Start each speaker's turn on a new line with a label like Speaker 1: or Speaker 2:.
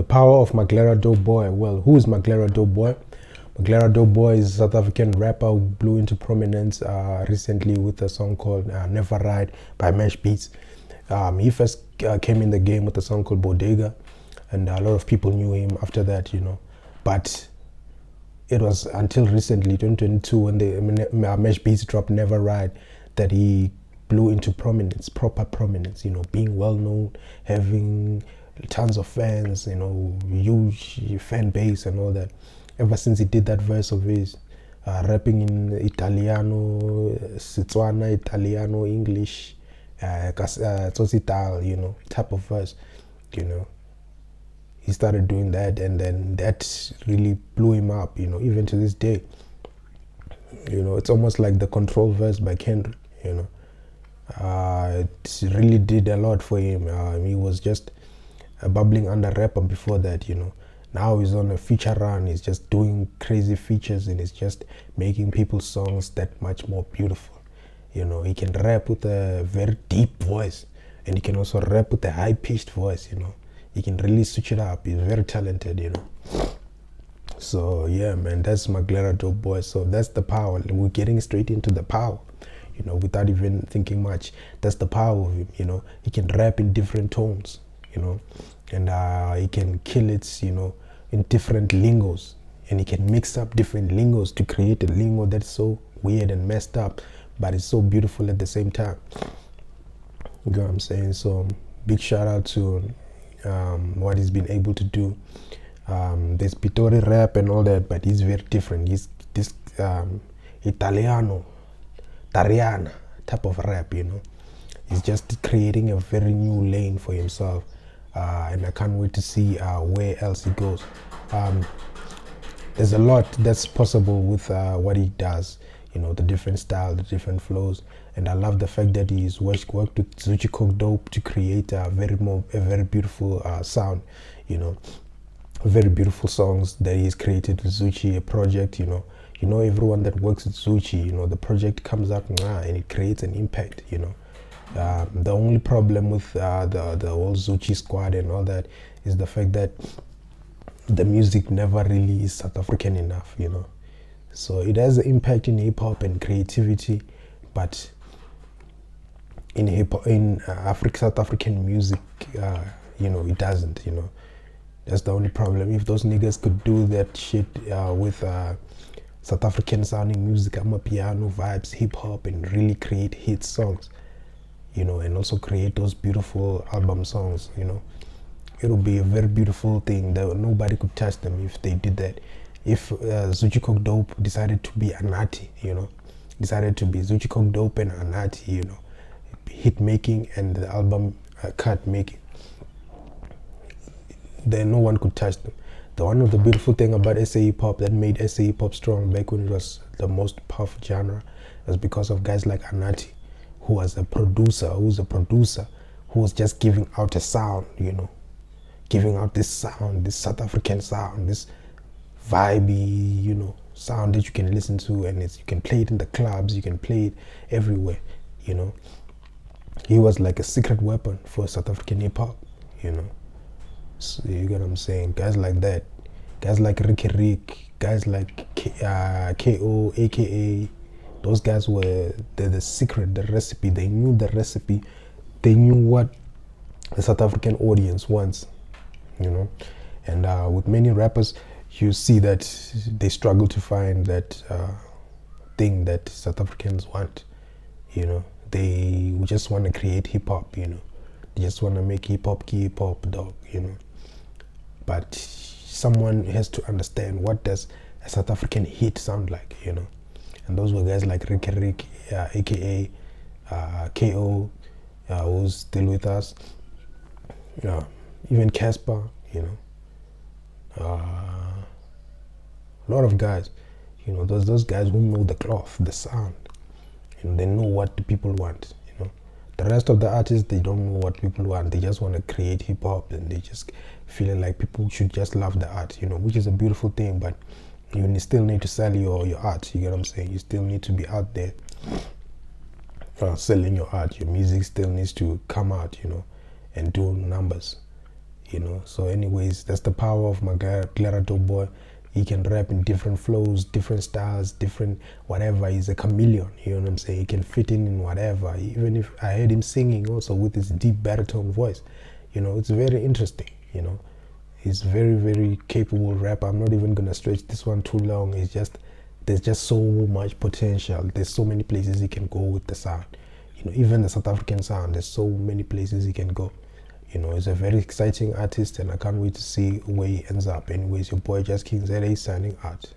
Speaker 1: The power of Maglera Doughboy. Well, who is Maglera Doughboy? Maglera Doughboy is a South African rapper who blew into prominence recently with a song called Never Ride by Mesh Beats. He first came in the game with a song called Bodega, and a lot of people knew him after that, you know. But it was until recently, 2022, when the Mesh Beats dropped Never Ride, that he blew into prominence, proper prominence, you know, being well known, having tons of fans, you know, huge fan base and all that. Ever since he did that verse of his, rapping in Italiano, Setswana, Italiano, English, Tsosital, you know, type of verse, you know. He started doing that, and then that really blew him up, you know, even to this day. You know, it's almost like the Control verse by Kendrick, you know. It really did a lot for him. He was just a bubbling under rapper before that, you know. Now he's on a feature run. He's just doing crazy features, and he's just making people's songs that much more beautiful. You know, he can rap with a very deep voice, and he can also rap with a high-pitched voice, you know. He can really switch it up. He's very talented, you know. So yeah, man, that's Maglera Doughboy. So that's the power. We're getting straight into the power, you know, without even thinking much. That's the power of him, you know. He can rap in different tones, you know, and he can kill it, you know, in different lingos, and he can mix up different lingos to create a lingo that's so weird and messed up, but it's so beautiful at the same time. You know what I'm saying? So big shout out to what he's been able to do. There's Pitori rap and all that, but he's very different. He's this Italiano, Tariana type of rap, you know. He's just creating a very new lane for himself, and I can't wait to see where else he goes. There's a lot that's possible with what he does, you know, the different style, the different flows, and I love the fact that he's worked with Zuchi Cook Dope to create a very beautiful sound, you know, very beautiful songs that he's created with Zuchi, a project, you know. You know, everyone that works with Zuchi, you know, the project comes up and it creates an impact, you know. The only problem with the whole Zuchi squad and all that is the fact that the music never really is South African enough, you know. So it has an impact in hip hop and creativity, but in South African music, you know, it doesn't, you know. That's the only problem. If those niggas could do that shit with South African sounding music, piano vibes, hip hop, and really create hit songs, you know, and also create those beautiful album songs, you know, it'll be a very beautiful thing that nobody could touch them if they did that. If Zuchi Cook Dope decided to be Anati, you know, decided to be Zuchi Cook Dope and Anati, you know, hit making and the album cut making, then no one could touch them. One of the beautiful thing about SA hip hop that made SA hip hop strong back when it was the most powerful genre was because of guys like Anati, who's a producer who was just giving out a sound, you know, giving out this sound, this South African sound, this vibey, you know, sound that you can listen to, and you can play it in the clubs, you can play it everywhere, you know. He was like a secret weapon for South African hip hop, you know. So you get what I'm saying? Guys like that, guys like Ricky Rick, guys like KO, aka, those guys were the secret, the recipe. They knew the recipe. They knew what the South African audience wants, you know. And with many rappers, you see that they struggle to find that thing that South Africans want, you know. They just want to create hip hop, you know. They just want to make hip hop dog, you know. But someone has to understand, what does a South African hit sound like, you know. And those were guys like Ricky Rick, aka KO, who's still with us. Even Casper, you know. A lot of guys, you know, those guys who know the cloth, the sound, you know, they know what the people want, you know. The rest of the artists, they don't know what people want. They just want to create hip hop, and they just feeling like people should just love the art, you know, which is a beautiful thing, but you still need to sell your art, you get what I'm saying? You still need to be out there selling your art. Your music still needs to come out, you know, and do numbers, So anyways, that's the power of Maglera Boy. He can rap in different flows, different styles, different whatever. He's a chameleon, you know what I'm saying? He can fit in whatever. Even if I heard him singing also with his deep baritone voice, it's very interesting. He's very, very capable rapper. I'm not even gonna stretch this one too long. It's just there's just so much potential. There's so many places he can go with the sound. Even the South African sound, there's so many places he can go. He's a very exciting artist, and I can't wait to see where he ends up. Anyways, your boy Just King ZA signing out.